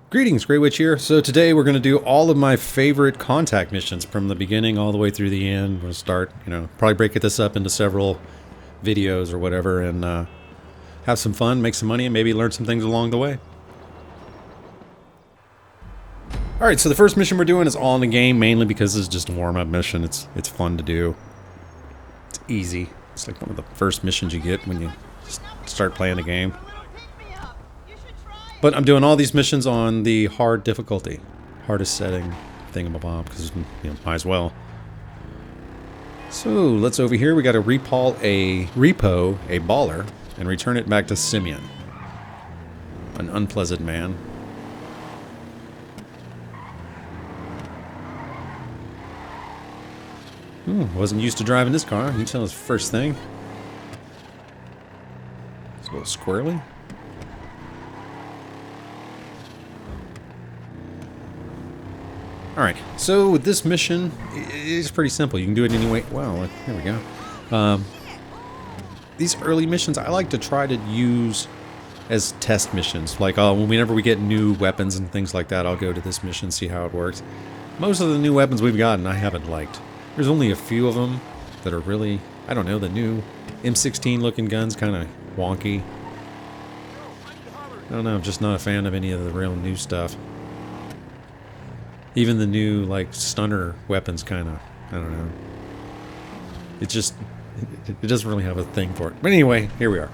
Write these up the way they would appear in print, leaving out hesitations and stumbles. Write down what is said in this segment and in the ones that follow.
Greetings, Grey Witch here. So today we're going to do all of my favorite contact missions from the beginning all the way through the end. We'll start, probably break this up into several videos or whatever and have some fun, make some money, and maybe learn some things along the way. Alright, so the first mission we're doing is all in the game, mainly because it's just a warm-up mission. It's fun to do. It's easy. It's like one of the first missions you get when you start playing the game. But I'm doing all these missions on the hard difficulty. Hardest setting thingamabob, because, might as well. So, let's over here. We got to repo a baller, and return it back to Simeon. An unpleasant man. Wasn't used to driving this car. You can tell it's the first thing. It's a little squirrely. Alright, so with this mission, it's pretty simple. You can do it anyway. Wow, there we go. These early missions, I like to try to use as test missions. Like, whenever we get new weapons and things like that, I'll go to this mission, see how it works. Most of the new weapons we've gotten, I haven't liked. There's only a few of them that are really, I don't know, the new M16 looking guns, kind of wonky. I don't know, I'm just not a fan of any of the real new stuff. Even the new, like, stunner weapons kind of, I don't know. It just, it doesn't really have a thing for it. But anyway, here we are.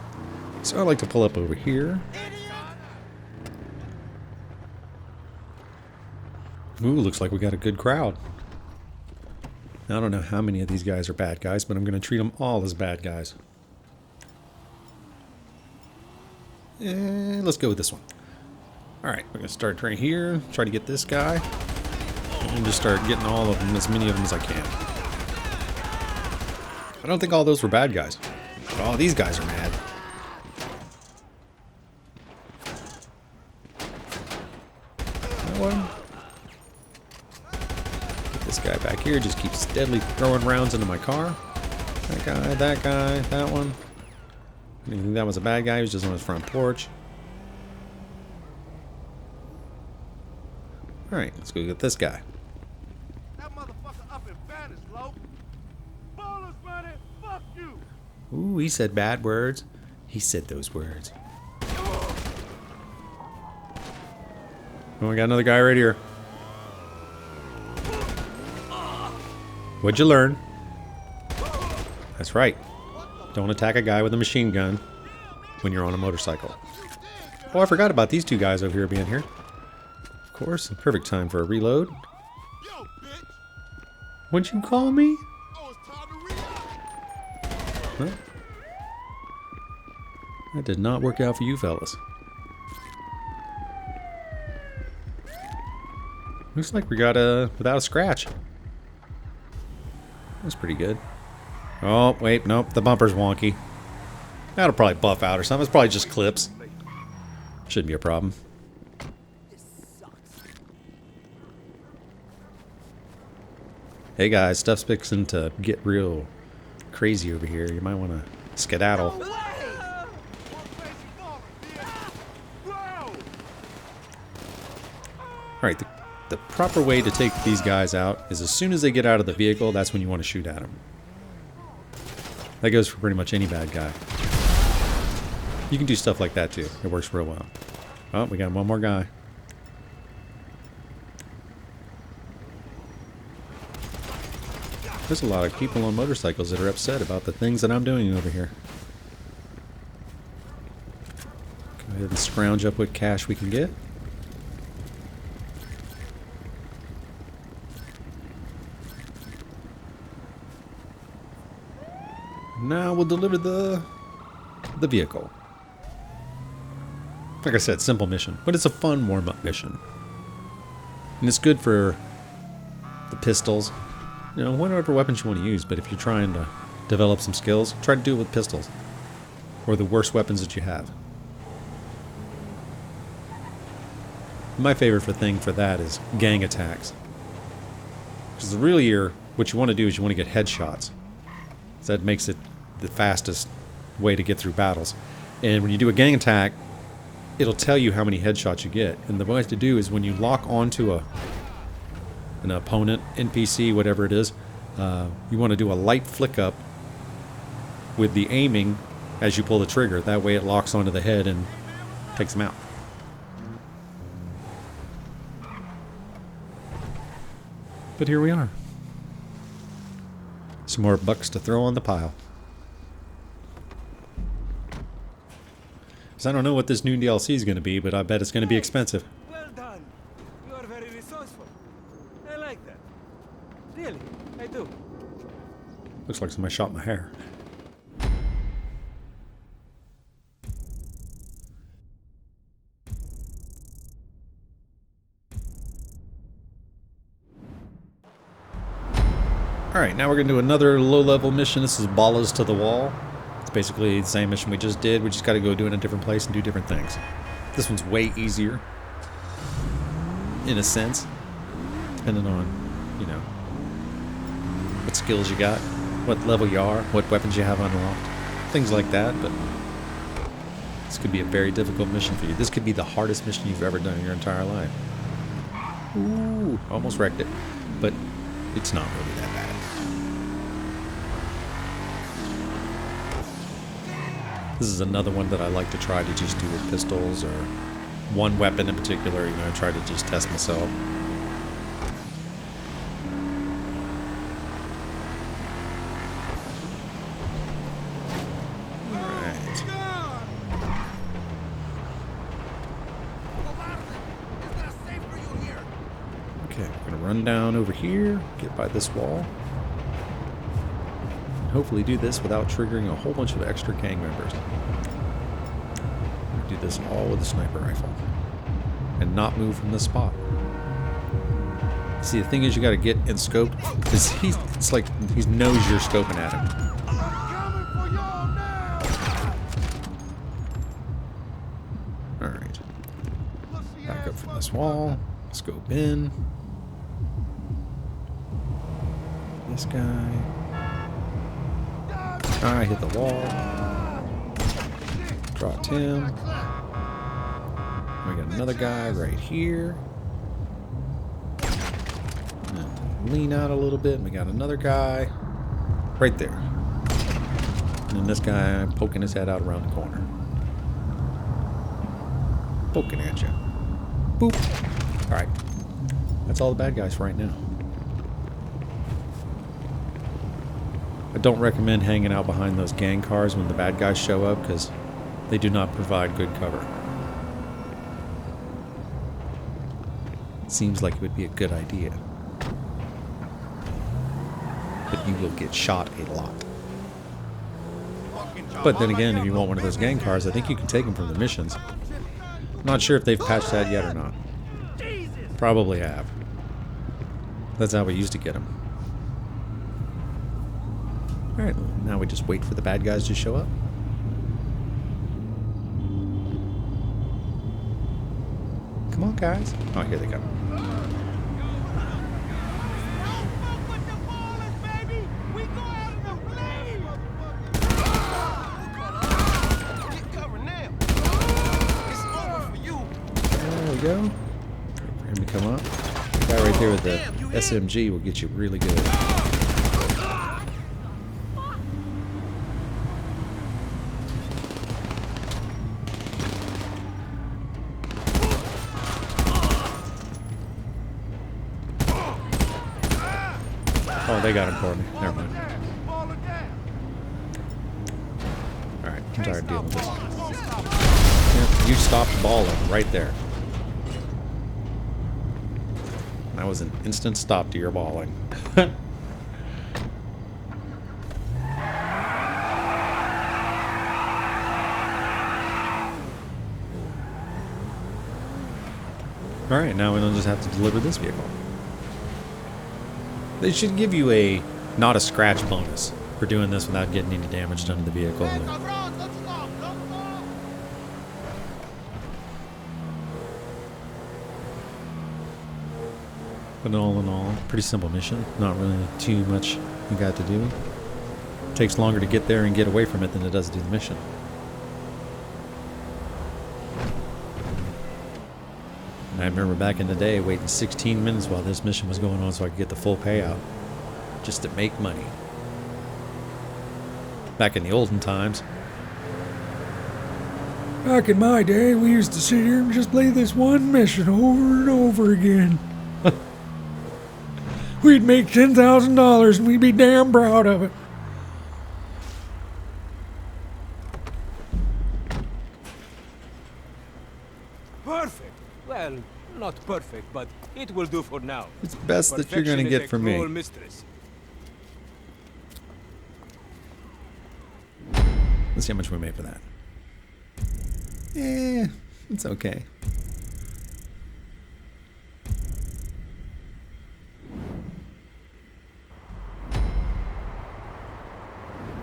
So I like to pull up over here. Ooh, looks like we got a good crowd. Now, I don't know how many of these guys are bad guys, but I'm going to treat them all as bad guys. And let's go with this one. Alright, we're going to start right here. Try to get this guy. And just start getting all of them, as many of them as I can. I don't think all those were bad guys. But all these guys are mad. That one. Get this guy back here. Just keep steadily throwing rounds into my car. That guy, that one. I didn't think that was a bad guy. He was just on his front porch. Alright, let's go get this guy. That motherfucker up in Ballas, low. Ballas, money, fuck you. Ooh, he said bad words. He said those words. Oh, we got another guy right here. What'd you learn? That's right. Don't attack a guy with a machine gun when you're on a motorcycle. Oh, I forgot about these two guys over here being here. Of course, the perfect time for a reload. Yo, bitch. What'd you call me? Oh, it's time to reload. Huh? That did not work out for you fellas. Looks like we got without a scratch. That's pretty good. Oh, wait, nope, the bumper's wonky. That'll probably buff out or something. It's probably just clips. Shouldn't be a problem. Hey guys, stuff's fixing to get real crazy over here. You might want to skedaddle. Alright, the proper way to take these guys out is as soon as they get out of the vehicle, that's when you want to shoot at them. That goes for pretty much any bad guy. You can do stuff like that too. It works real well. Oh, we got one more guy. There's a lot of people on motorcycles that are upset about the things that I'm doing over here. Go ahead and scrounge up what cash we can get. Now we'll deliver the vehicle. Like I said, simple mission, but it's a fun warm-up mission. And it's good for the pistols. Whatever weapons you want to use, but if you're trying to develop some skills, try to do it with pistols. Or the worst weapons that you have. My favorite thing for that is gang attacks. Because really, what you want to do is you want to get headshots. So that makes it the fastest way to get through battles. And when you do a gang attack, it'll tell you how many headshots you get. And the way to do is when you lock onto an opponent, NPC, whatever it is, you want to do a light flick up with the aiming as you pull the trigger. That way it locks onto the head and takes them out. But here we are. Some more bucks to throw on the pile. So I don't know what this new DLC is going to be, but I bet it's going to be expensive. Well done. You are very resourceful. I like that. Really, I do. Looks like somebody shot my hair. Alright, now we're going to do another low-level mission. This is Ballas to the wall. It's basically the same mission we just did. We just got to go do it in a different place and do different things. This one's way easier, in a sense, depending on, you know, what skills you got, what level you are, what weapons you have unlocked, things like that. But this could be a very difficult mission for you. This could be the hardest mission you've ever done in your entire life. Ooh, almost wrecked it, but it's not really that bad. This is another one that I like to try to just do with pistols or one weapon in particular, you know, try to just test myself. Alright. Okay, I'm gonna run down over here, get by this wall. Hopefully do this without triggering a whole bunch of extra gang members. Do this all with a sniper rifle. And not move from the spot. See, the thing is you gotta get in scope, because it's like he knows you're scoping at him. Alright. Back up from this wall. Scope in. This guy. I hit the wall. Dropped him. We got another guy right here. And lean out a little bit. And we got another guy right there. And then this guy poking his head out around the corner. Poking at you. Boop. Alright. That's all the bad guys for right now. I don't recommend hanging out behind those gang cars when the bad guys show up, because they do not provide good cover. Seems like it would be a good idea. But you will get shot a lot. But then again, if you want one of those gang cars, I think you can take them from the missions. I'm not sure if they've patched that yet or not. Probably have. That's how we used to get them. Alright, now we just wait for the bad guys to show up. Come on, guys. Oh, here they come. There we go. Wait for him to come up. The guy right there with the SMG will get you really good. Oh, they got him for me. Never mind. Alright, I'm tired of dealing with this. Yep, you stopped balling right there. That was an instant stop to your balling. Alright, now we don't just have to deliver this vehicle. They should give you a not a scratch bonus for doing this without getting any damage done to the vehicle. But all in all, pretty simple mission. Not really too much you got to do. It takes longer to get there and get away from it than it does to do the mission. And I remember back in the day waiting 16 minutes while this mission was going on so I could get the full payout. Just to make money. Back in the olden times. Back in my day, we used to sit here and just play this one mission over and over again. We'd make $10,000 and we'd be damn proud of it. Perfect. Well, not perfect, but it will do for now. It's best that you're gonna get from me. Mistress. Let's see how much we made for that. It's okay.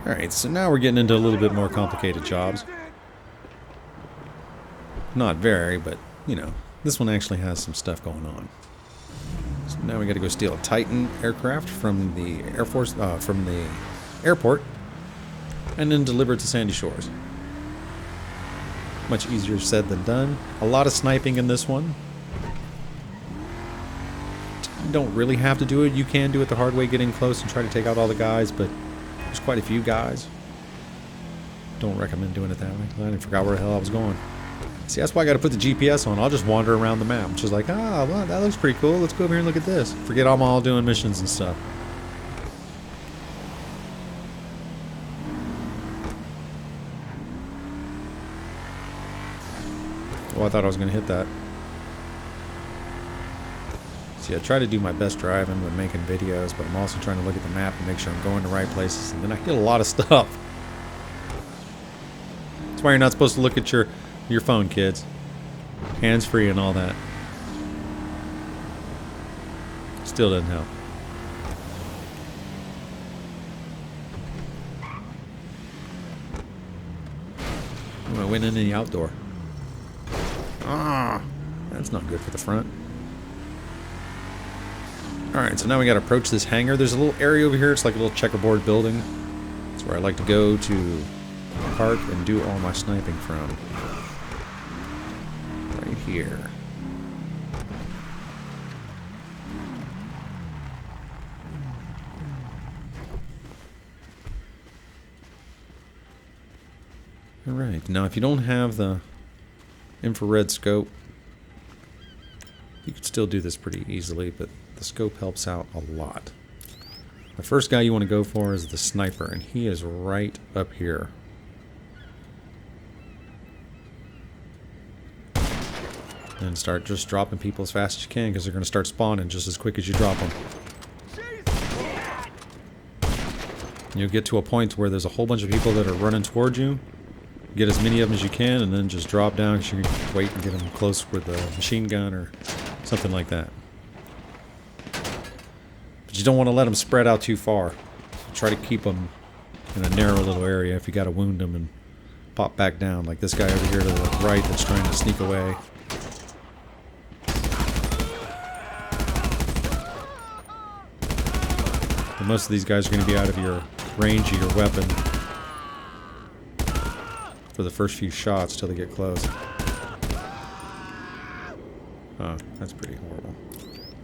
Alright, so now we're getting into a little bit more complicated jobs. Not very, but, you know, this one actually has some stuff going on. So now we gotta go steal a Titan aircraft from the Air Force, from the airport, and then deliver it to Sandy Shores. Much easier said than done. A lot of sniping in this one. You don't really have to do it. You can do it the hard way, get in close and try to take out all the guys, but there's quite a few guys. Don't recommend doing it that way. I forgot where the hell I was going. See, that's why I got to put the GPS on. I'll just wander around the map. Just like, well, that looks pretty cool. Let's go over here and look at this. Forget I'm all doing missions and stuff. Oh, I thought I was going to hit that. See, I try to do my best driving when making videos, but I'm also trying to look at the map and make sure I'm going to the right places, and then I hit a lot of stuff. That's why you're not supposed to look at your phone, kids. Hands-free and all that. Still doesn't help. Oh, I went in the outdoor. Ah, that's not good for the front. Alright, so now we gotta approach this hangar. There's a little area over here. It's like a little checkerboard building. That's where I like to go to park and do all my sniping from. Right here. Alright, now if you don't have the infrared scope, you could still do this pretty easily, but the scope helps out a lot. The first guy you want to go for is the sniper, and he is right up here. And start just dropping people as fast as you can, because they're going to start spawning just as quick as you drop them. You'll get to a point where there's a whole bunch of people that are running towards you. Get as many of them as you can, and then just drop down because you can wait and get them close with a machine gun or something like that. But you don't want to let them spread out too far. Try to keep them in a narrow little area if you got to wound them and pop back down, like this guy over here to the right that's trying to sneak away. And most of these guys are going to be out of your range of your weapon for the first few shots till they get close. Oh, that's pretty horrible.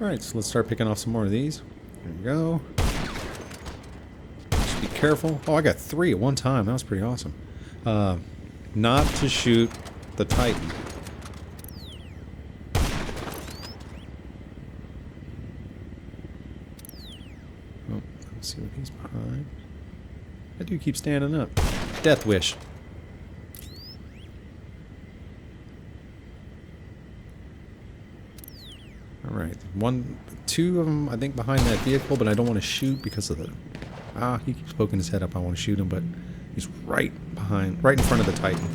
Alright, so let's start picking off some more of these. There we go. Just be careful. Oh, I got 3 at one time. That was pretty awesome. Not to shoot the Titan. Oh, let's see what he's behind. I do keep standing up. Death wish. Alright, 2 of them I think behind that vehicle, but I don't want to shoot because of the... he keeps poking his head up. I want to shoot him, but he's right in front of the Titan.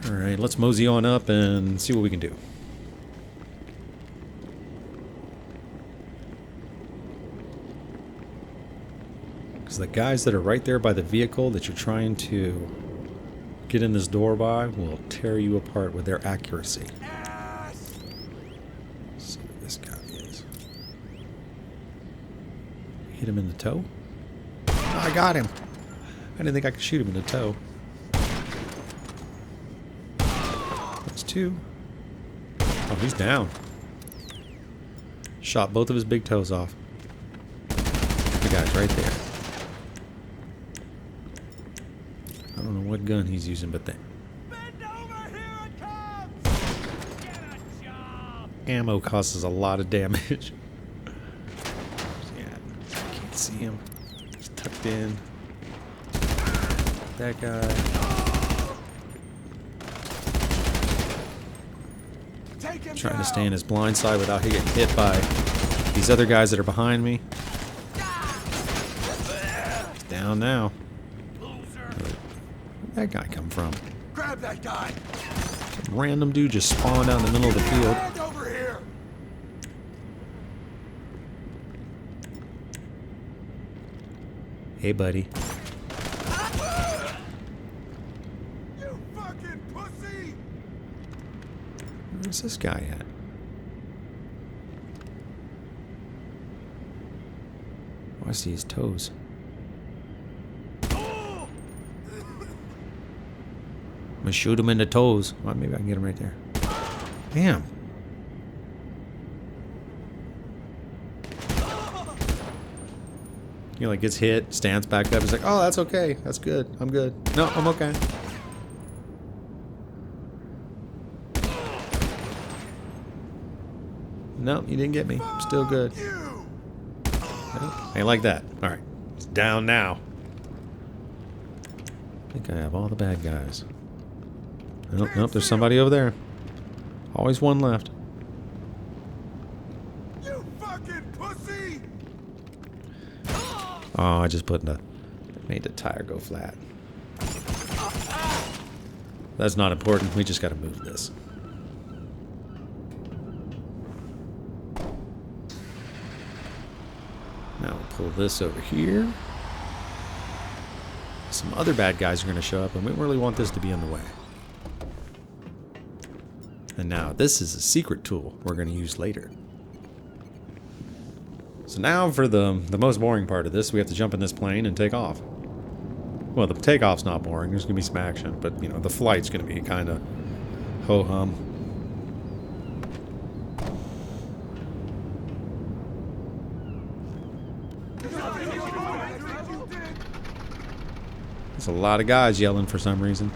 Alright, let's mosey on up and see what we can do. Because the guys that are right there by the vehicle that you're trying to get in this door by will tear you apart with their accuracy. Let's see what this guy is. Hit him in the toe? Oh, I got him. I didn't think I could shoot him in the toe. That's 2. Oh, he's down. Shot both of his big toes off. The guy's right there. I don't know what gun he's using, but the Bend over, here it comes! Get a job! ammo causes a lot of damage. Yeah, can't see him. He's tucked in. That guy. Take him Trying to down. stay in his blind side without getting hit by these other guys that are behind me. He's down now. Where'd that guy come from? Grab that guy! Some random dude just spawned out in the middle of the field. Hand over here! Hey, buddy. You fucking pussy! Where's this guy at? Oh, I see his toes. I'm gonna shoot him in the toes. Well, maybe I can get him right there. Damn. You know, like gets hit, stands back up. He's like, oh, that's okay. That's good. I'm good. No, I'm okay. No, you didn't get me. I'm still good. You! Ain't like that. Alright. It's down now. I think I have all the bad guys. Nope, nope, there's somebody over there. Always one left. You fucking pussy! Oh, I just made the tire go flat. That's not important. We just gotta move this. Now we'll pull this over here. Some other bad guys are gonna show up, and we really want this to be in the way. And now this is a secret tool we're going to use later. So now for the most boring part of this, we have to jump in this plane and take off. Well, the takeoff's not boring. There's going to be some action, but you know, the flight's going to be kind of ho-hum. There's a lot of guys yelling for some reason.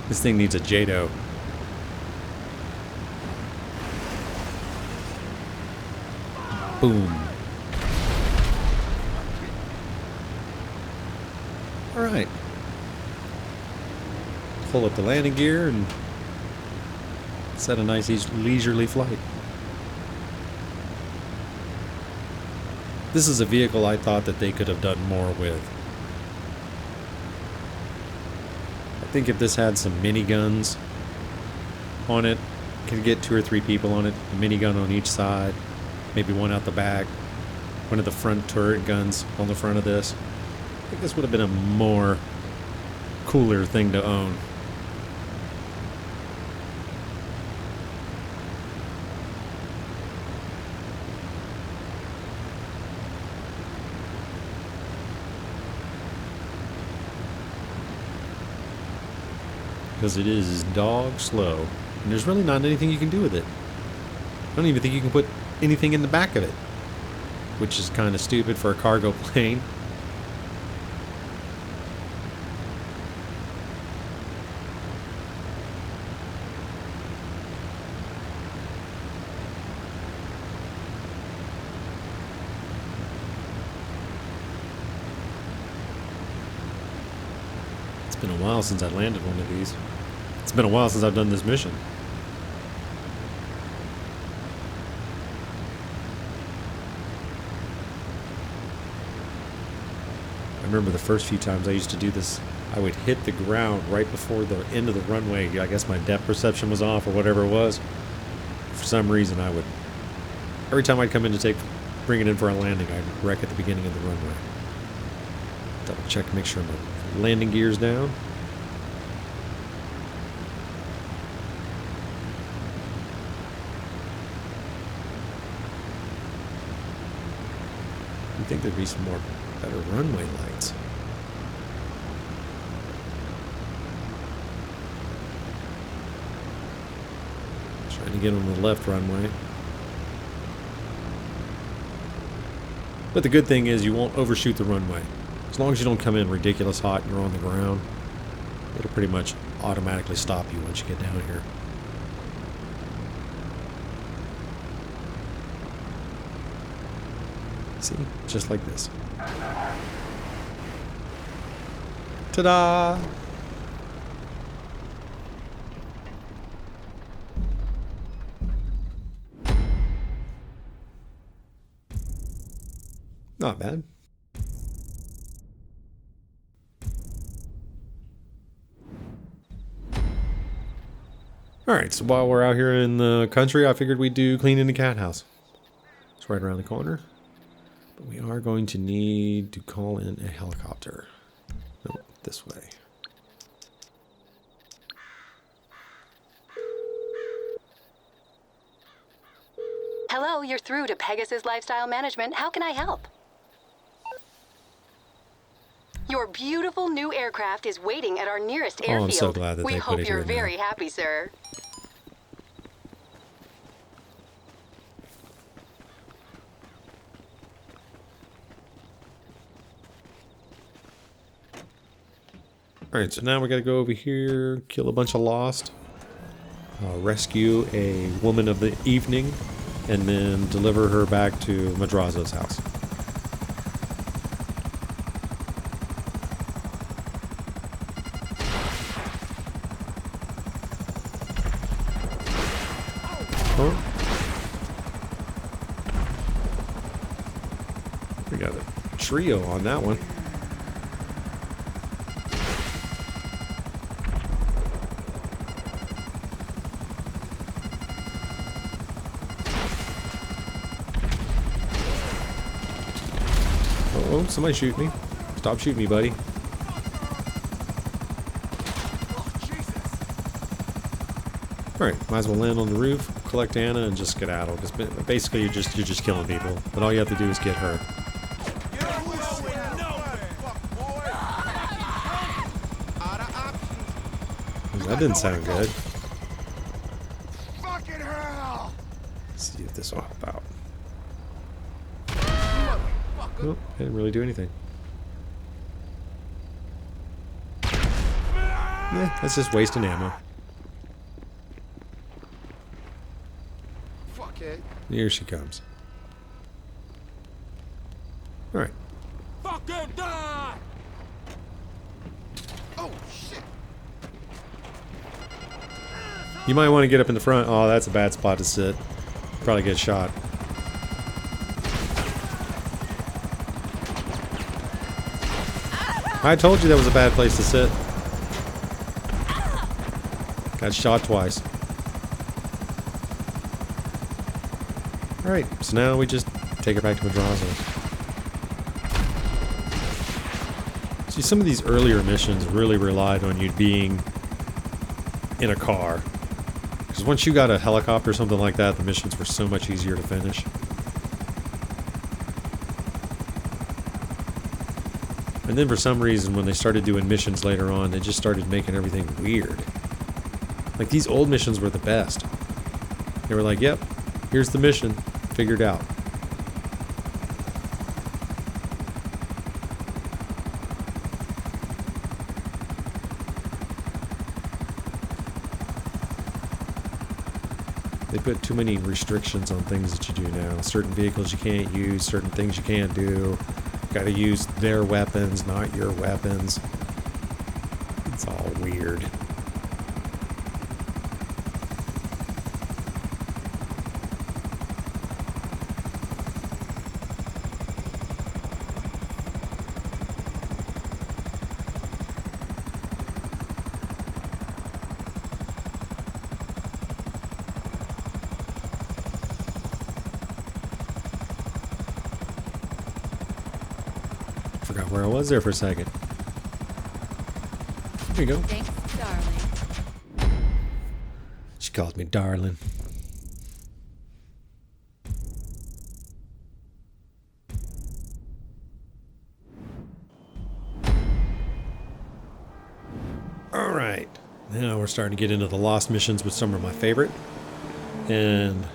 This thing needs a JADO. Boom. Alright. Pull up the landing gear and set a nice leisurely flight. This is a vehicle I thought that they could have done more with. I think if this had some miniguns on it, could get 2 or 3 people on it, a minigun on each side, maybe one out the back, one of the front turret guns on the front of this. I think this would have been a more cooler thing to own. Because it is dog slow. And there's really not anything you can do with it. I don't even think you can put anything in the back of it. Which is kind of stupid for a cargo plane. It's been a while since I landed one of these. It's been a while since I've done this mission. I remember the first few times I used to do this, I would hit the ground right before the end of the runway. I guess my depth perception was off or whatever it was. For some reason I would, every time I'd come in to bring it in for a landing, I'd wreck at the beginning of the runway. Double check to make sure my landing gear's down. You'd think there'd be some more better runway lights. Trying to get on the left runway. But the good thing is you won't overshoot the runway. As long as you don't come in ridiculous hot and you're on the ground, it'll pretty much automatically stop you once you get down here. See? Just like this. Ta-da! Not bad. Alright, so while we're out here in the country, I figured we'd do cleaning the cat house. It's right around the corner. But we are going to need to call in a helicopter. No, this way. Hello, you're through to Pegasus Lifestyle Management. How can I help? Your beautiful new aircraft is waiting at our nearest airfield. I'm so glad that we they put hope it you're here now. very happy, sir. Alright, so now we gotta go over here, kill a bunch of Lost, rescue a woman of the evening, and then deliver her back to Madrazo's house. Oh. We got a trio on that one. Oh, somebody shoot me. Stop shooting me, buddy. Alright, might as well land on the roof, collect Anna, and just skedaddle. Because basically you're just killing people. But all you have to do is get her. That didn't sound good. Fucking hell! Let's see if this will help out. Nope, didn't really do anything. That's just wasting ammo. Fuck it. Here she comes. Alright. Fucking die! Oh shit! You might want to get up in the front. Oh, that's a bad spot to sit. Probably get shot. I told you that was a bad place to sit. Got shot twice. Alright, so now we just take her back to Madrazo. See, some of these earlier missions really relied on you being in a car. Because once you got a helicopter or something like that, the missions were so much easier to finish. And then for some reason, when they started doing missions later on, they just started making everything weird. Like, these old missions were the best. They were like, yep, here's the mission, figured out. They put too many restrictions on things that you do now. Certain vehicles you can't use, certain things you can't do. Gotta use their weapons, not your weapons. It's all weird. Forgot where I was there for a second. There you go. Thanks, darling. She called me darling. Alright. Now we're starting to get into the Lost missions with some of my favorite. And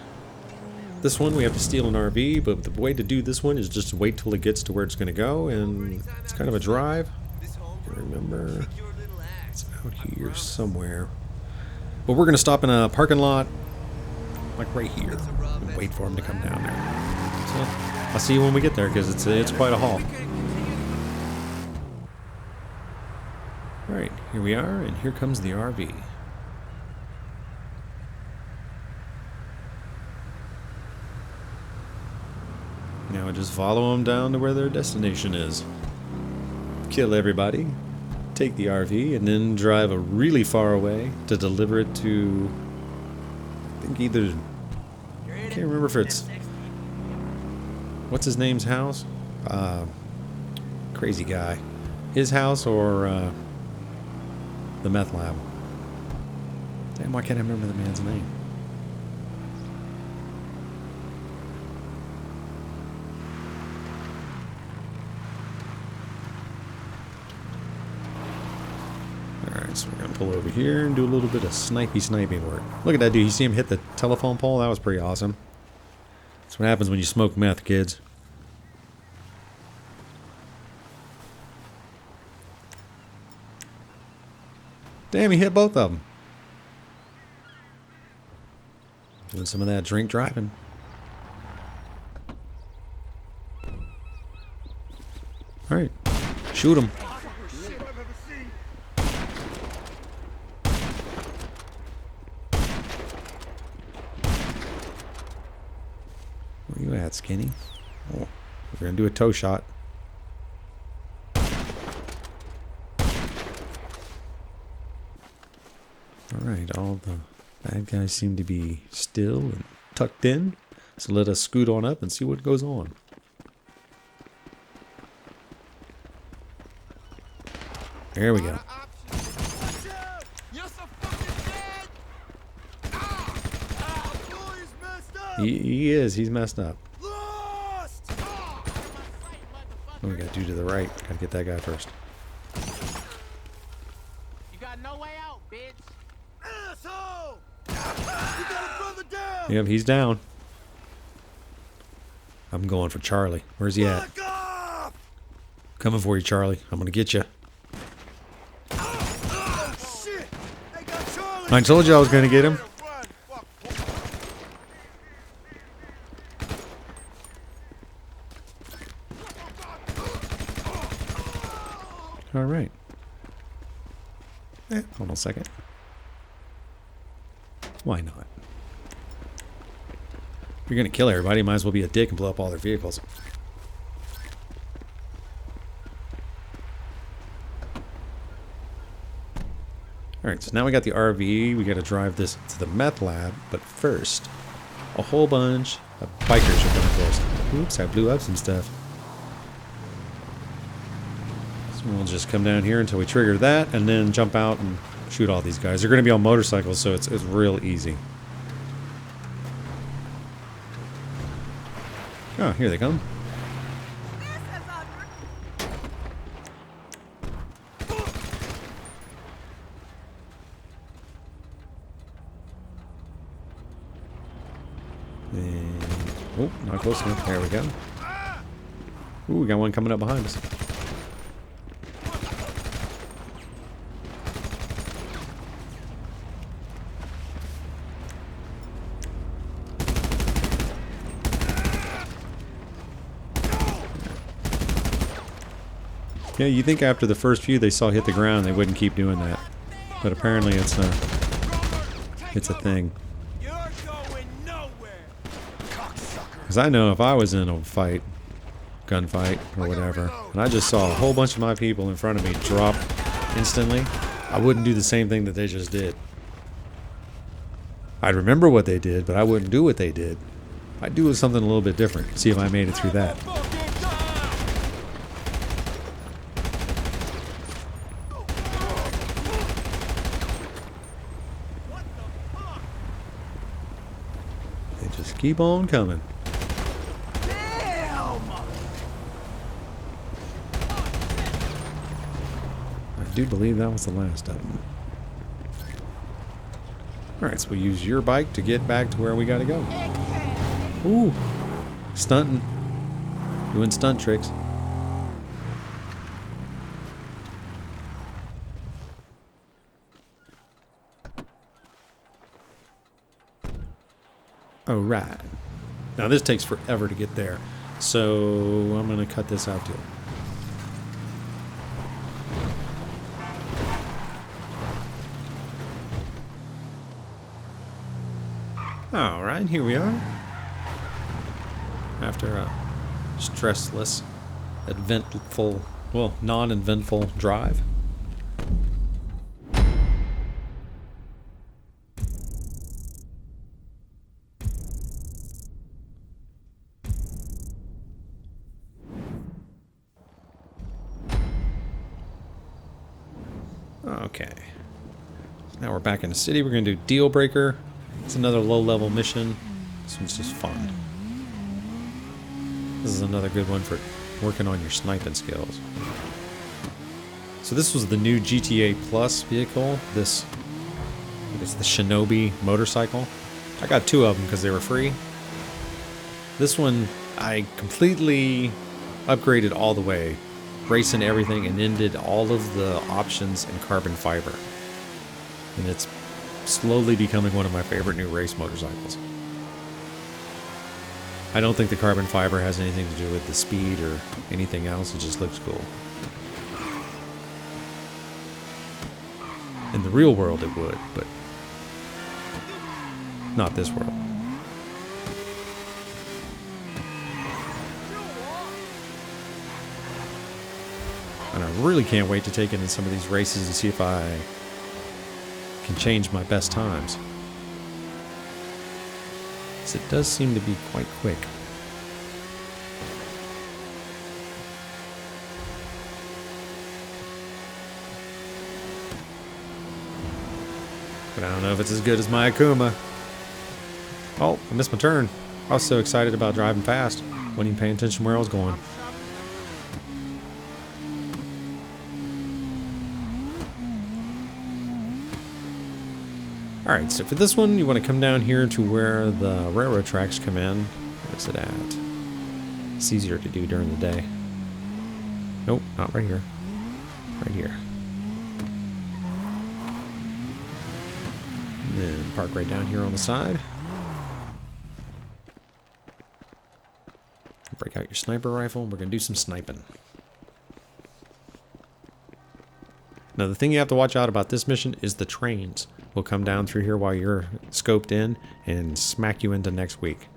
this one we have to steal an RV, but the way to do this one is just wait till it gets to where it's going to go, and it's kind of a drive. I can remember it's out here somewhere. But we're going to stop in a parking lot, like right here, and wait for him to come down there. So I'll see you when we get there, because it's quite a haul. Alright, here we are, and here comes the RV. Now I just follow them down to where their destination is. Kill everybody, take the RV, and then drive a really far away to deliver it to, I think either, I can't remember if it's, what's his name's house? Crazy guy. His house or the meth lab. Damn, why can't I remember the man's name? Alright, so we're gonna pull over here and do a little bit of sniping work. Look at that dude, you see him hit the telephone pole? That was pretty awesome. That's what happens when you smoke meth, kids. Damn, he hit both of them. Doing some of that drink driving. Alright, shoot him. Where you at, Skinny? Oh, we're gonna do a toe shot. Alright, all the bad guys seem to be still and tucked in. So let us scoot on up and see what goes on. There we go. He is. He's messed up. What we gotta do to the right? Gotta get that guy first. You got no way out, bitch. Asshole! You got a brother down. Yep, he's down. I'm going for Charlie. Where's he at? Back off! Coming for you, Charlie. I'm gonna get you. Oh, shit! They got Charlie. I told you I was gonna get him. Run, fuck. All right. Hold on a second. Why not? If you're gonna kill everybody, might as well be a dick and blow up all their vehicles. Alright, so now we got the RV. We gotta drive this to the meth lab, but first, a whole bunch of bikers are coming for us. Oops, I blew up some stuff. So we'll just come down here until we trigger that, and then jump out and shoot all these guys. They're gonna be on motorcycles, so it's real easy. Oh, here they come. And, oh, not close enough. There we go. Ooh, we got one coming up behind us. Yeah, you think after the first few they saw hit the ground, they wouldn't keep doing that. But apparently it's a thing. You're going nowhere, cocksucker. Because I know if I was in a fight, gunfight, or whatever, and I just saw a whole bunch of my people in front of me drop instantly, I wouldn't do the same thing that they just did. I'd remember what they did, but I wouldn't do what they did. I'd do something a little bit different, see if I made it through that. They just keep on coming. I do believe that was the last of them. Alright, so we use your bike to get back to where we gotta go. Ooh. Stunting. Doing stunt tricks. Alright. Now this takes forever to get there. So I'm gonna cut this out too. Alright, here we are. After a stressless, eventful, well, non-eventful drive. Okay. Now we're back in the city. We're going to do Deal Breaker. It's another low-level mission. This one's just fun. This is another good one for working on your sniping skills. So this was the new GTA Plus vehicle. This, it's the Shinobi motorcycle. I got 2 of them because they were free. This one, I completely upgraded all the way. Racing everything, and then did all of the options in carbon fiber. And it's slowly becoming one of my favorite new race motorcycles. I don't think the carbon fiber has anything to do with the speed or anything else. It just looks cool. In the real world it would, but not this world. And I really can't wait to take it in some of these races and see if I can change my best times. Because it does seem to be quite quick. But I don't know if it's as good as my Akuma. Oh, I missed my turn. I was so excited about driving fast. Wasn't even paying attention where I was going. Alright, so for this one, you want to come down here to where the railroad tracks come in. Where's it at? It's easier to do during the day. Nope, not right here. Right here. And then park right down here on the side. Break out your sniper rifle. We're going to do some sniping. Now, the thing you have to watch out about this mission is the trains will come down through here while you're scoped in and smack you into next week.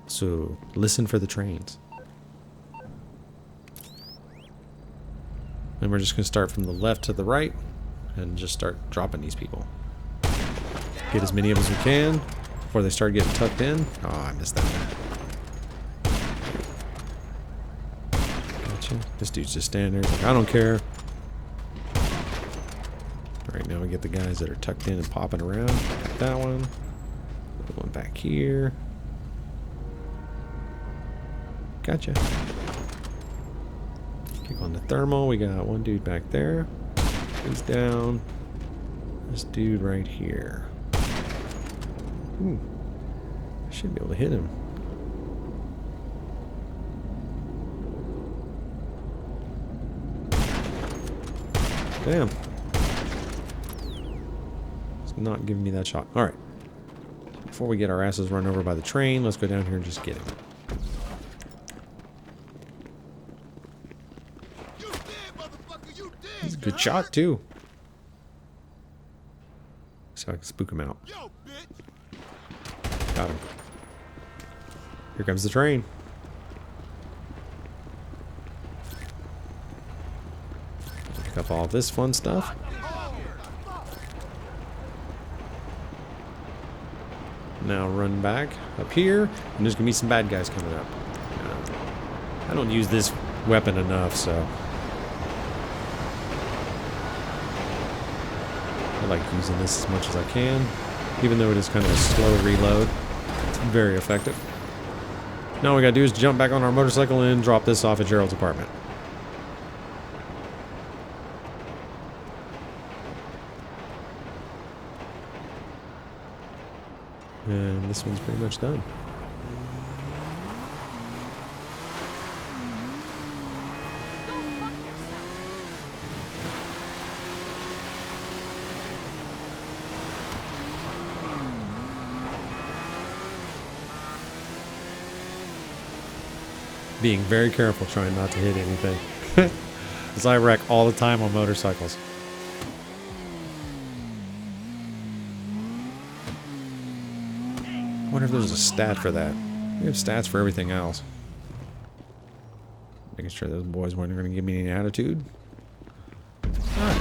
So, listen for the trains. And we're just going to start from the left to the right and just start dropping these people. Get as many of them as we can before they start getting tucked in. Oh, I missed that one. Gotcha. This dude's just standing there. Like, I don't care. Alright, now we get the guys that are tucked in and popping around. Got that one. The one back here. Gotcha. Kick on the thermal. We got one dude back there. He's down. This dude right here. Ooh. I should be able to hit him. Damn. It's not giving me that shot. Alright. Before we get our asses run over by the train, let's go down here and just get him. It's a good shot, too. So I can spook him out. Got him. Here comes the train. Pick up all this fun stuff. Now run back up here, and there's gonna be some bad guys coming up. I don't use this weapon enough, so I like using this as much as I can, even though it is kind of a slow reload. It's very effective. Now all we gotta do is jump back on our motorcycle and drop this off at Gerald's apartment. And this one's pretty much done. Being very careful trying not to hit anything. Because I wreck all the time on motorcycles. I wonder if there's a stat for that. We have stats for everything else. Making sure those boys weren't going to give me any attitude. Alright.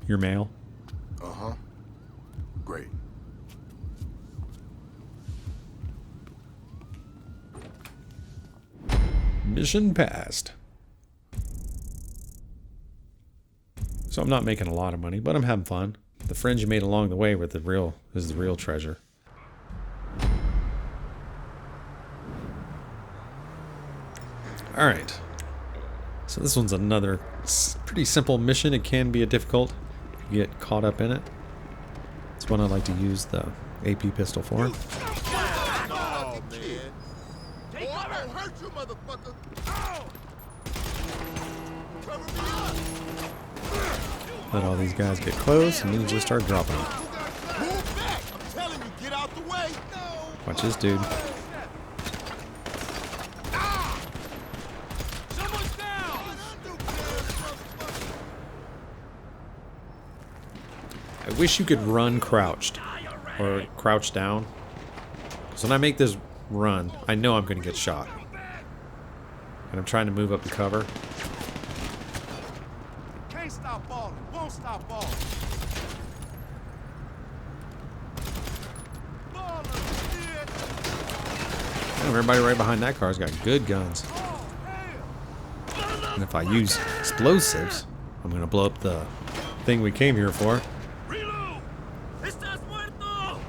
Your mail? Uh-huh. Great. Mission passed. So I'm not making a lot of money, but I'm having fun. The friends you made along the way is the real treasure. Alright. So this one's another pretty simple mission. It can be difficult if you get caught up in it. It's one I like to use the AP pistol for. Oh, man. Boy, I don't hurt you, motherfucker. Ow! Cover me up. Let all these guys get close and then you just start dropping them. Move back. I'm telling you, get out the way. No. Watch this dude. Someone's down. I wish you could run crouched or crouch down. So when I make this run, I know I'm going to get shot. And I'm trying to move up the cover. Can't stop balling. Won't stop balling. Ballers, shit. And everybody right behind that car's got good guns. Oh, hell. And if I use explosives, I'm going to blow up the thing we came here for. Reload. Estás muerto.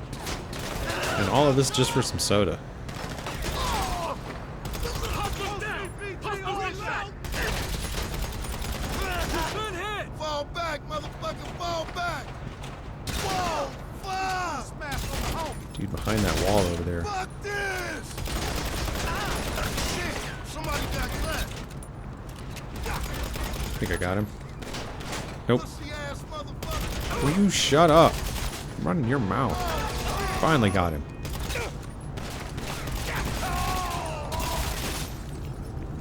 And all of this just for some soda. Fall back, motherfucker, fall back! Whoa, fuck! Smash on the homie. Dude behind that wall over there. Fuck this! Shit, somebody got clapped. I think I got him. Nope. Pussy ass motherfucker. Will you shut up? I'm running your mouth. Finally got him.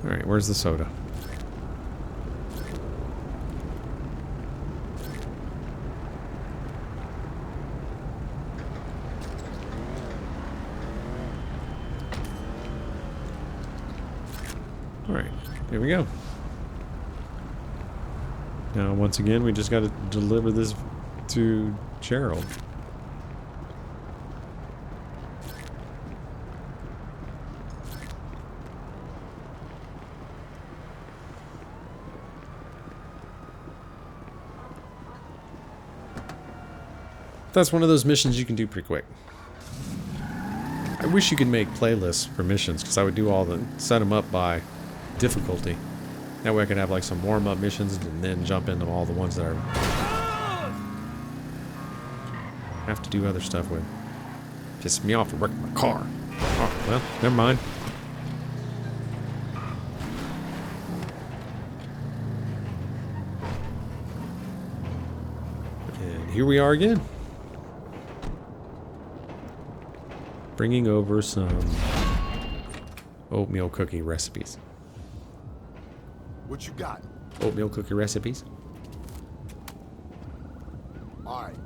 Alright, where's the soda? Alright, here we go. Now, once again, we just got to deliver this to Gerald. That's one of those missions you can do pretty quick. I wish you could make playlists for missions, because I would do all the set them up by difficulty. That way I could have like some warm-up missions and then jump into all the ones that I have to do other stuff with. Pisses me off to wreck my car. Oh, well, never mind. And here we are again. Bringing over some oatmeal cookie recipes. What you got? Oatmeal cookie recipes. Alright,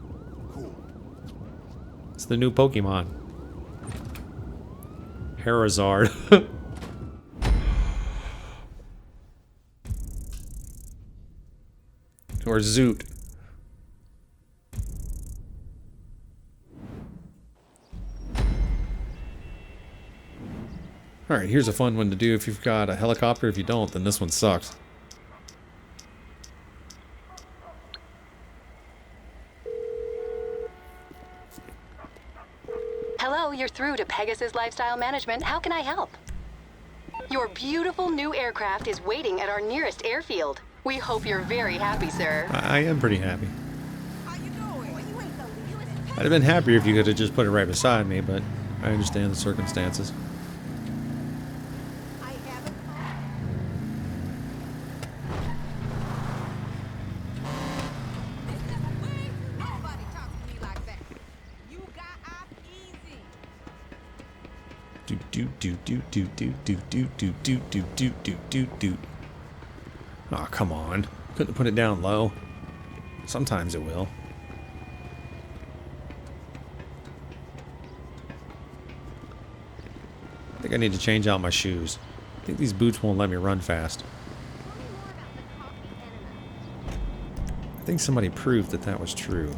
cool. It's the new Pokemon. Charizard. Or Zoot. Alright, here's a fun one to do if you've got a helicopter. If you don't, then this one sucks. Hello, you're through to Pegasus Lifestyle Management. How can I help? Your beautiful new aircraft is waiting at our nearest airfield. We hope you're very happy, sir. I am pretty happy. I'd have been happier if you could have just put it right beside me, but I understand the circumstances. Do. Oh, come on. Couldn't put it down low. Sometimes it will. I think I need to change out my shoes. I think these boots won't let me run fast. I think somebody proved that that was true.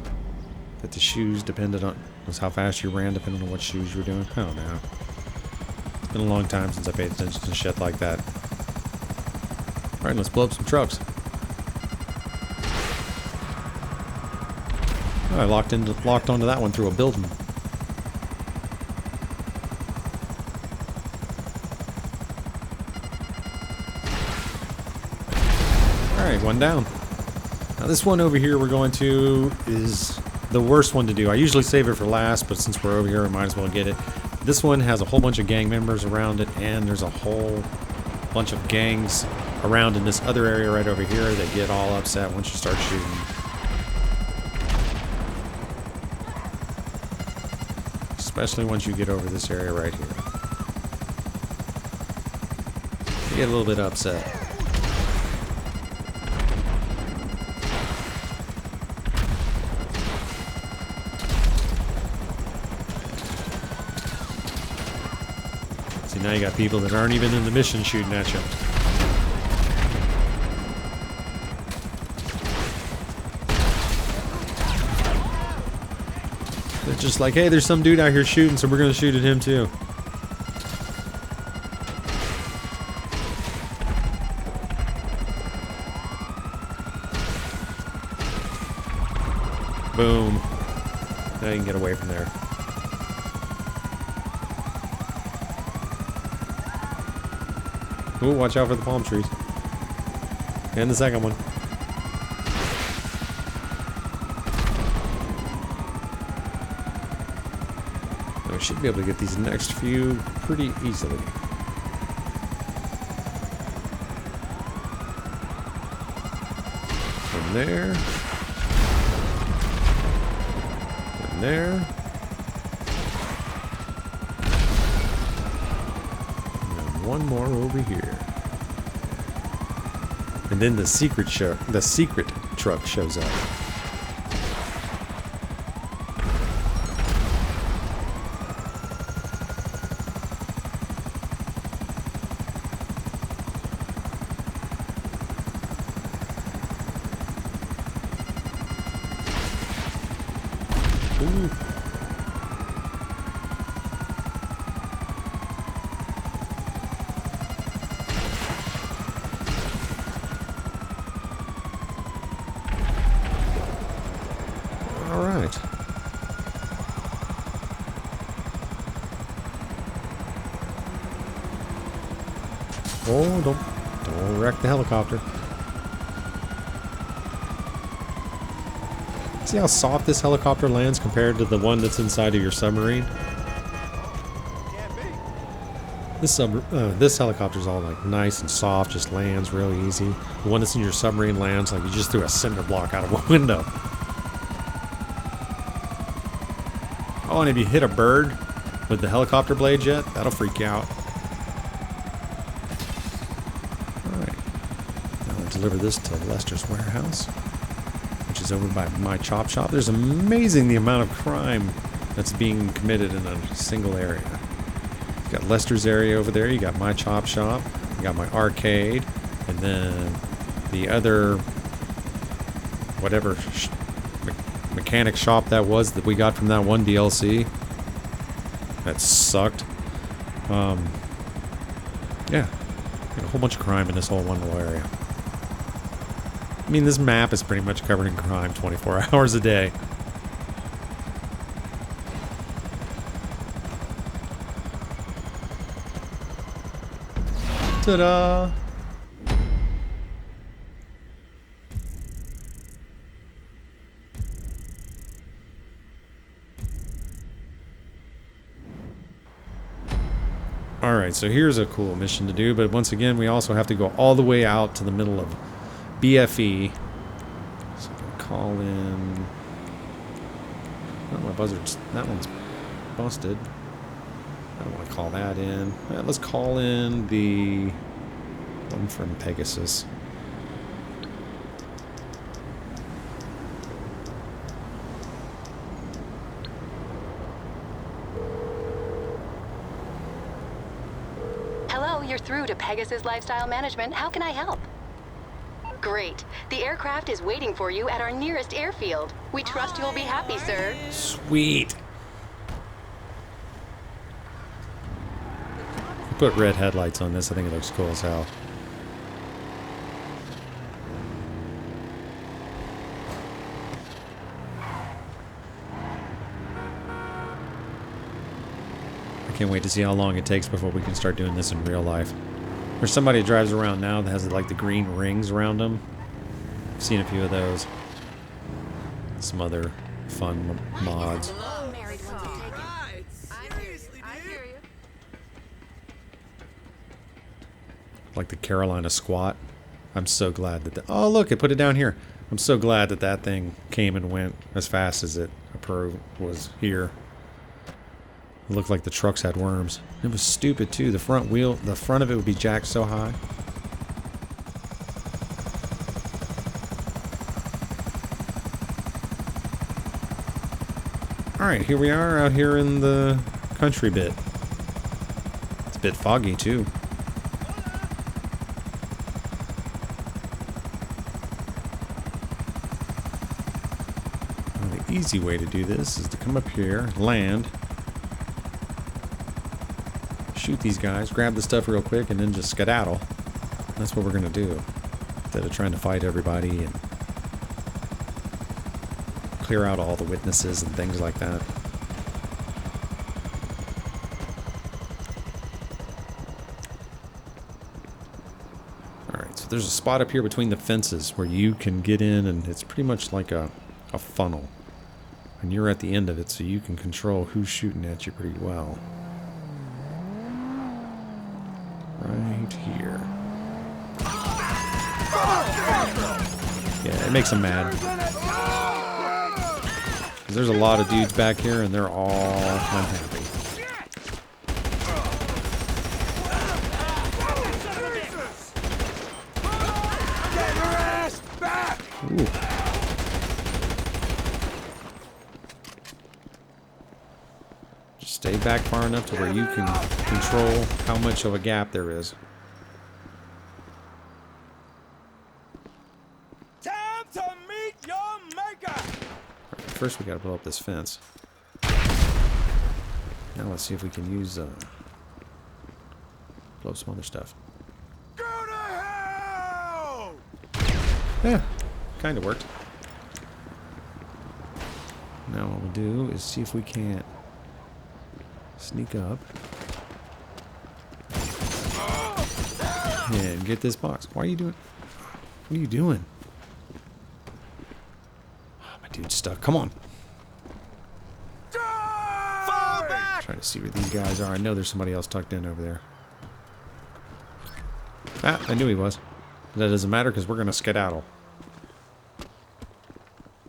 That the shoes depended on how fast you ran, depending on what shoes you were doing. I don't know. It's been a long time since I paid attention to shit like that. Alright, let's blow up some trucks. Oh, I locked onto that one through a building. Alright, one down. Now this one over here we're going to is the worst one to do. I usually save it for last, but since we're over here, I might as well get it. This one has a whole bunch of gang members around it, and there's a whole bunch of gangs around in this other area right over here that get all upset once you start shooting. Especially once you get over this area right here. You get a little bit upset. See, now you got people that aren't even in the mission shooting at you. They're just like, hey, there's some dude out here shooting, so we're gonna shoot at him too. Boom. Now you can get away from there. Ooh, watch out for the palm trees. And the second one. Now we should be able to get these next few pretty easily. From there. From there. One more over here, and then the secret truck shows up. Ooh. Oh, don't wreck the helicopter. See how soft this helicopter lands compared to the one that's inside of your submarine? This helicopter's all like nice and soft, just lands real easy. The one that's in your submarine lands like you just threw a cinder block out of a window. Oh, and if you hit a bird with the helicopter blade jet, that'll freak you out. Deliver this to Lester's warehouse, which is over by my chop shop. There's amazing the amount of crime that's being committed in a single area. You got Lester's area over there, you got my chop shop, you got my arcade, and then the other whatever mechanic shop that was that we got from that one DLC. That sucked. Yeah, got a whole bunch of crime in this whole one little area. I mean, this map is pretty much covered in crime 24 hours a day. Ta-da! Alright, so here's a cool mission to do, but once again, we also have to go all the way out to the middle of BFE. So I'm going to call in... Oh, my buzzard's... That one's busted. I don't want to call that in. Let's call in the one from Pegasus. Hello, you're through to Pegasus Lifestyle Management. How can I help? Great. The aircraft is waiting for you at our nearest airfield. We trust you'll be happy, sir. Sweet. Put red headlights on this. I think it looks cool as hell. I can't wait to see how long it takes before we can start doing this in real life. There's somebody that drives around now that has like the green rings around them. I've seen a few of those. Some other fun mods. Like the Carolina squat. I'm so glad that... Oh, look, it put it down here. I'm so glad that that thing came and went as fast as it was here. It looked like the trucks had worms. It was stupid, too. The front of it would be jacked so high. Alright, here we are out here in the country bit. It's a bit foggy, too. The easy way to do this is to come up here, land, shoot these guys, grab the stuff real quick, and then just skedaddle. That's what we're going to do. Instead of trying to fight everybody and clear out all the witnesses and things like that. Alright, so there's a spot up here between the fences where you can get in, and it's pretty much like a funnel. And you're at the end of it, so you can control who's shooting at you pretty well. Right here. Yeah, it makes them mad. 'Cause there's a lot of dudes back here, and they're all unhappy. Ooh. Just stay back far enough to where you can control how much of a gap there is. Time to meet your maker. First, we gotta blow up this fence. Now let's see if we can use blow some other stuff. Go to hell! Yeah, kind of worked. Now what we'll do is see if we can't sneak up and get this box. Why are you doing? What are you doing? Oh, my dude's stuck. Come on. Fall back! Trying to see where these guys are. I know there's somebody else tucked in over there. Ah, I knew he was. That doesn't matter because we're going to skedaddle.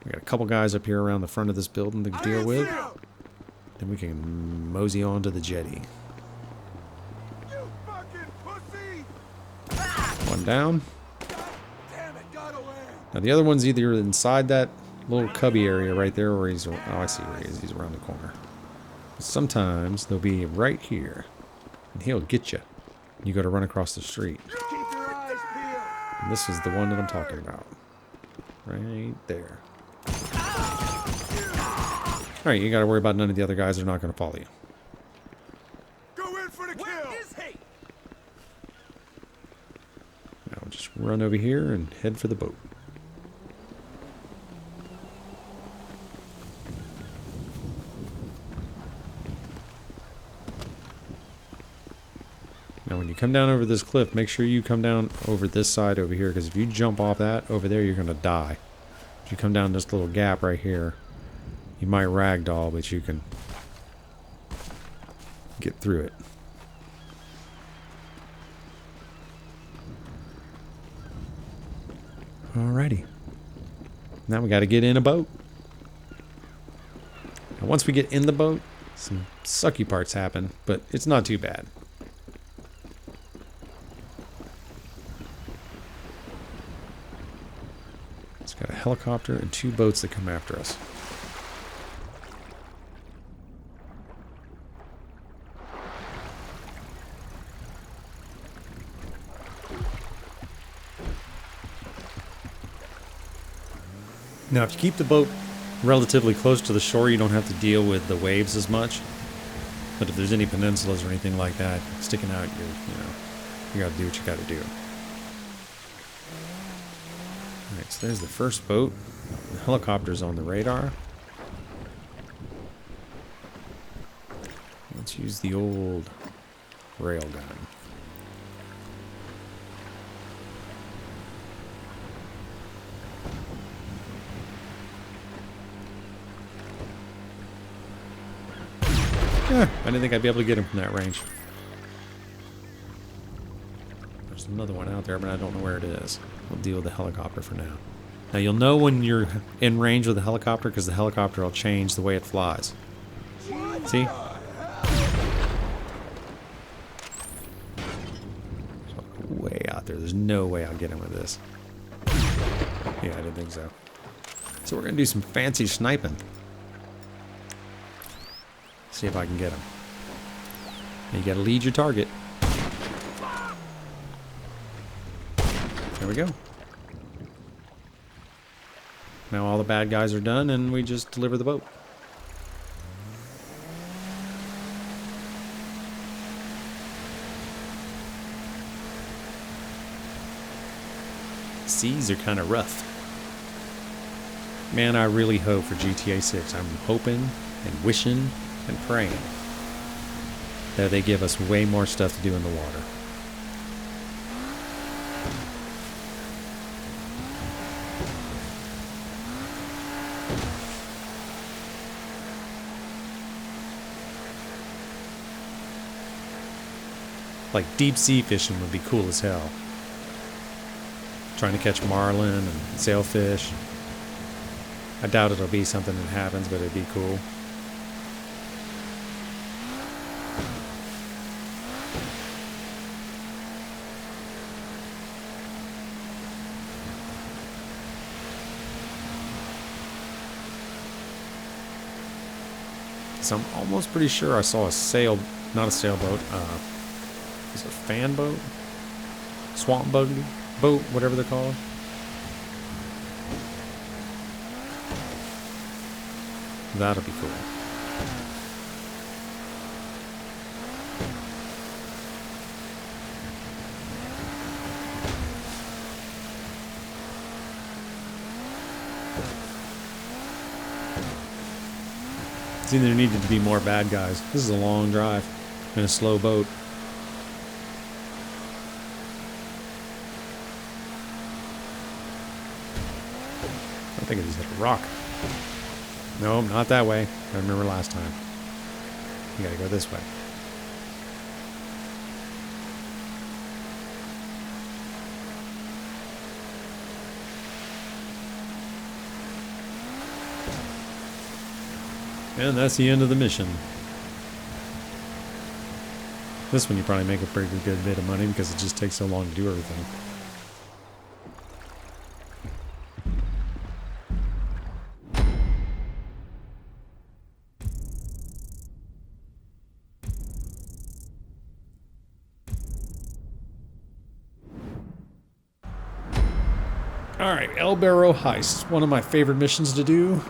We got a couple guys up here around the front of this building to deal with. Then we can mosey on to the jetty. You fucking pussy! One down. Damn it, got away! Now the other one's either inside that little cubby area right there, or he's... Oh, I see where he is. He's around the corner. But sometimes they'll be right here, and he'll get you. You got to run across the street. Keep your eyes peeled! And this is the one that I'm talking about. Right there. Alright, you gotta worry about none of the other guys. They're not gonna follow you. Go in for the kill! Now just run over here and head for the boat. Now when you come down over this cliff, make sure you come down over this side over here, because if you jump off that over there, you're gonna die. If you come down this little gap right here, you might ragdoll, but you can get through it. Alrighty. Now we got to get in a boat. And once we get in the boat, some sucky parts happen, but it's not too bad. It's got a helicopter and 2 boats that come after us. Now, if you keep the boat relatively close to the shore, you don't have to deal with the waves as much. But if there's any peninsulas or anything like that sticking out, you got to do what you got to do. All right, so there's the first boat. The helicopter's on the radar. Let's use the old rail gun. I didn't think I'd be able to get him from that range. There's another one out there, but I don't know where it is. We'll deal with the helicopter for now. Now you'll know when you're in range with the helicopter because the helicopter will change the way it flies. See? Way out there. There's no way I'll get him with this. Yeah, I didn't think so. So we're going to do some fancy sniping. See if I can get him. Now you got to lead your target. There we go. Now all the bad guys are done and we just deliver the boat. Seas are kind of rough. Man, I really hope for GTA 6. I'm hoping and wishing and praying that they give us way more stuff to do in the water. Like deep sea fishing would be cool as hell. Trying to catch marlin and sailfish. I doubt it'll be something that happens, but it'd be cool. So I'm almost pretty sure I saw a not a sailboat, is it a fan boat? Swamp boat, whatever they're called. That'll be cool. See, there needed to be more bad guys. This is a long drive in a slow boat. I think I just hit a rock. No, not that way. I remember last time. You gotta go this way. And that's the end of the mission. This one you probably make a pretty good bit of money because it just takes so long to do everything. Alright, El Burro heist. One of my favorite missions to do.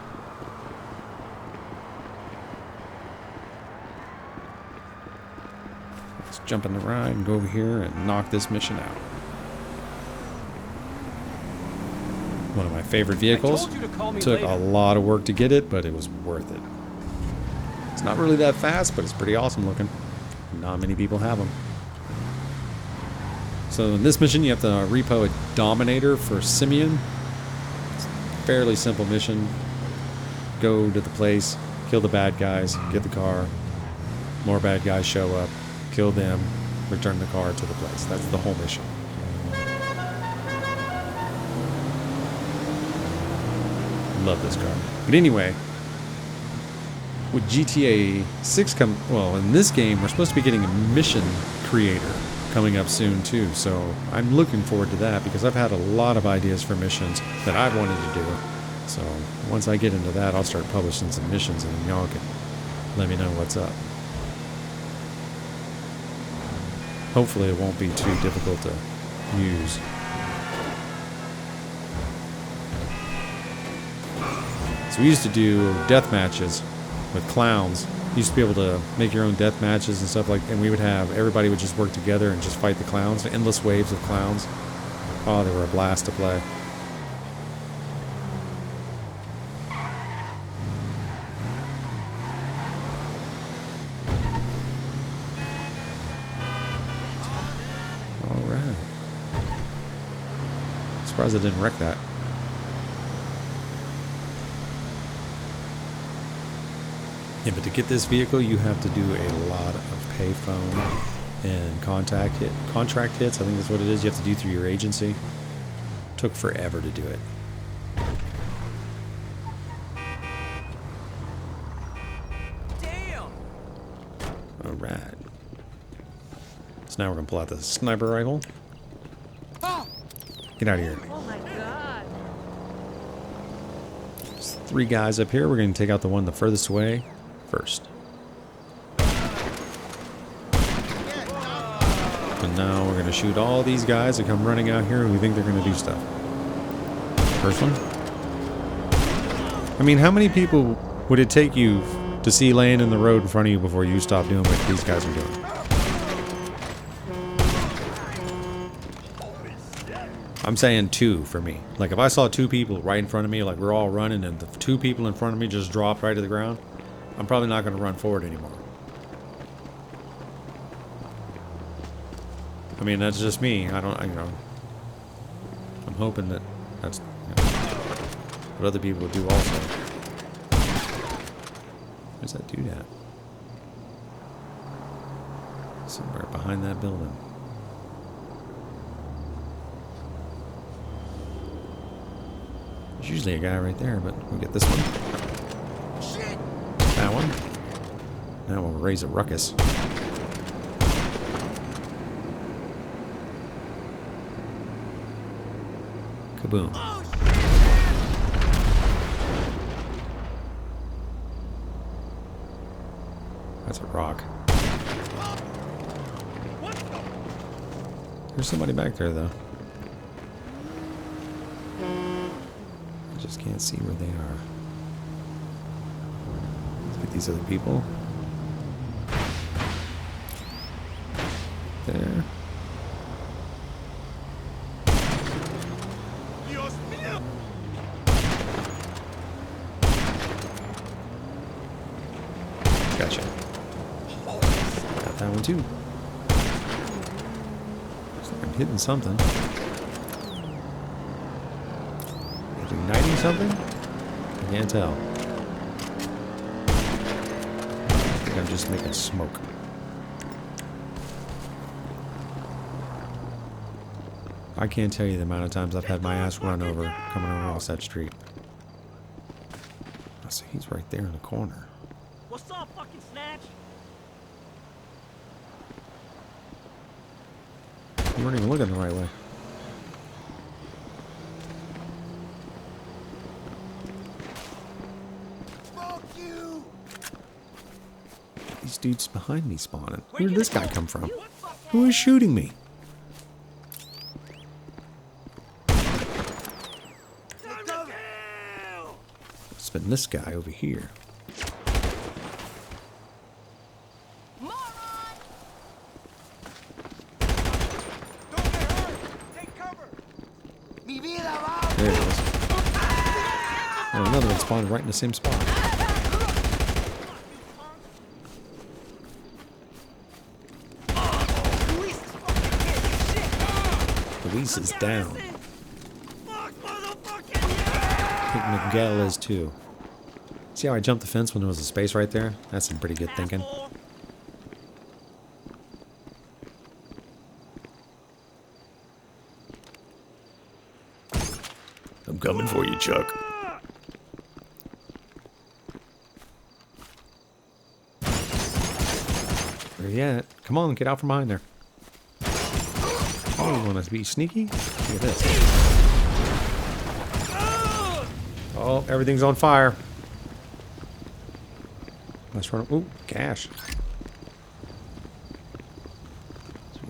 Jump in the ride and go over here and knock this mission out. One of my favorite vehicles. Took a lot of work to get it, but it was worth it. It's not really that fast, but it's pretty awesome looking. Not many people have them. So in this mission, you have to repo a Dominator for Simeon. It's a fairly simple mission. Go to the place, kill the bad guys, get the car. More bad guys show up. Kill them, return the car to the place. That's the whole mission. Love this car. But anyway, with GTA 6 well, in this game, we're supposed to be getting a mission creator coming up soon too. So I'm looking forward to that because I've had a lot of ideas for missions that I've wanted to do. So once I get into that, I'll start publishing some missions and y'all can let me know what's up. Hopefully it won't be too difficult to use. So we used to do death matches with clowns. You used to be able to make your own death matches and stuff like, and we would have, everybody would just work together and just fight the clowns, endless waves of clowns. Oh, they were a blast to play. All right. Surprised I didn't wreck that. Yeah, but to get this vehicle, you have to do a lot of payphone and contract hits. I think that's what it is. You have to do through your agency. Took forever to do it. Damn! All right. So now we're gonna pull out the sniper rifle. Get out of here. Oh my god. There's 3 guys up here. We're gonna take out the one the furthest away first. And now we're gonna shoot all these guys that come running out here who think they're gonna do stuff. First one. I mean, how many people would it take you to see laying in the road in front of you before you stop doing what these guys are doing? I'm saying 2 for me. Like if I saw 2 people right in front of me, like we're all running and the 2 people in front of me just dropped right to the ground, I'm probably not going to run forward anymore. I mean, that's just me. I'm hoping that that's what other people would do also. Where's that dude at? Somewhere behind that building. There's usually a guy right there, but we'll get this one. That one. Now we'll raise a ruckus. Kaboom. That's a rock. There's somebody back there, though. I just can't see where they are. Let's get these other people. There. Gotcha. Got that one too. Looks like I'm hitting something. Is it igniting something? I can't tell. I think I'm just making smoke. I can't tell you the amount of times I've had my ass run over coming across that street. I see he's right there in the corner. What's up, fucking snatch? You weren't even looking the right way. Fuck you! These dudes behind me spawning. Where did this guy come from? Who is shooting me? It's been this guy over here. There it is. Oh, another one spawned right in the same spot. Luis is down. I think Miguel is too. See how I jumped the fence when there was a space right there? That's some pretty good thinking. I'm coming for you, Chuck. Come on, get out from behind there. Oh, you want to be sneaky? Look at this. Oh, everything's on fire. Let's run. Ooh, cash.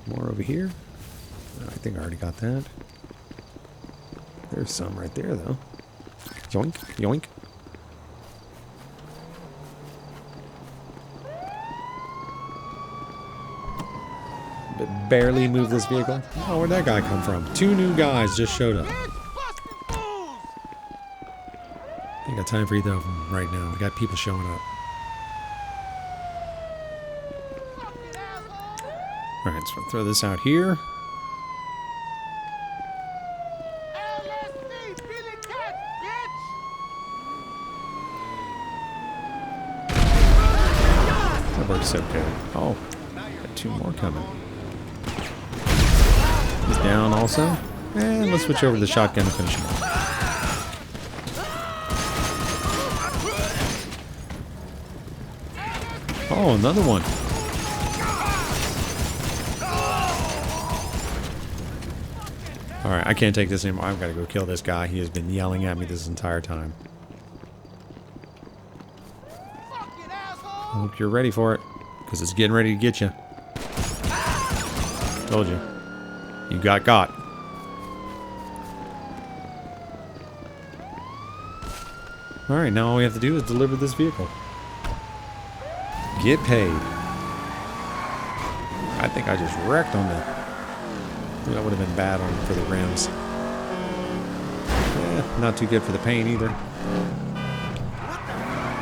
More over here. I think I already got that. There's some right there, though. Yoink, yoink. Barely move this vehicle. Oh, where'd that guy come from? 2 new guys just showed up. Ain't got time for either of them right now. We got people showing up. Alright, so I'll throw this out here. That works so good. Oh, got 2 more coming. He's down also. And let's switch over to the shotgun to finish him off. Oh, another one. Alright, I can't take this anymore. I've got to go kill this guy. He has been yelling at me this entire time. I hope you're ready for it, because it's getting ready to get you. Told you. You got got. Alright, now all we have to do is deliver this vehicle. Get paid. I think I just wrecked on that. That would have been bad on for the rims. Yeah, not too good for the paint either.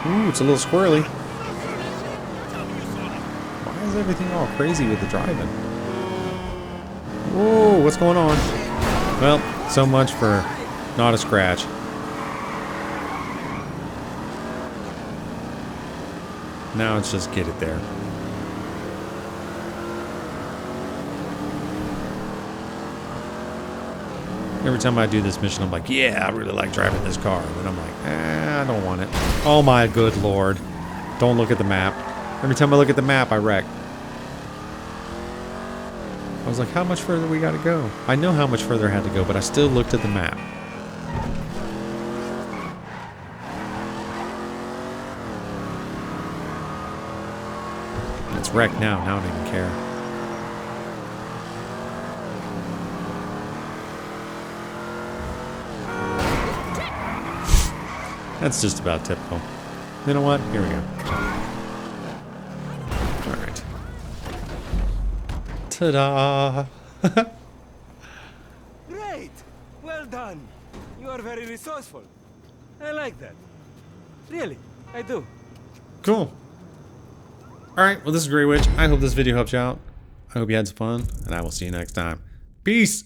Ooh, it's a little squirrely. Why is everything all crazy with the driving? Whoa, what's going on? Well, so much for not a scratch. Now it's just get it there. Every time I do this mission, I'm like, yeah, I really like driving this car. And then I'm like, I don't want it. Oh my good lord. Don't look at the map. Every time I look at the map, I wreck. I was like, how much further we gotta go? I know how much further I had to go, but I still looked at the map. It's wrecked now. Now I don't even care. That's just about typical. You know what? Here we go. Alright. Ta-da! Great! Well done. You are very resourceful. I like that. Really, I do. Cool. Alright, well this is Grey Witch. I hope this video helped you out. I hope you had some fun, and I will see you next time. Peace!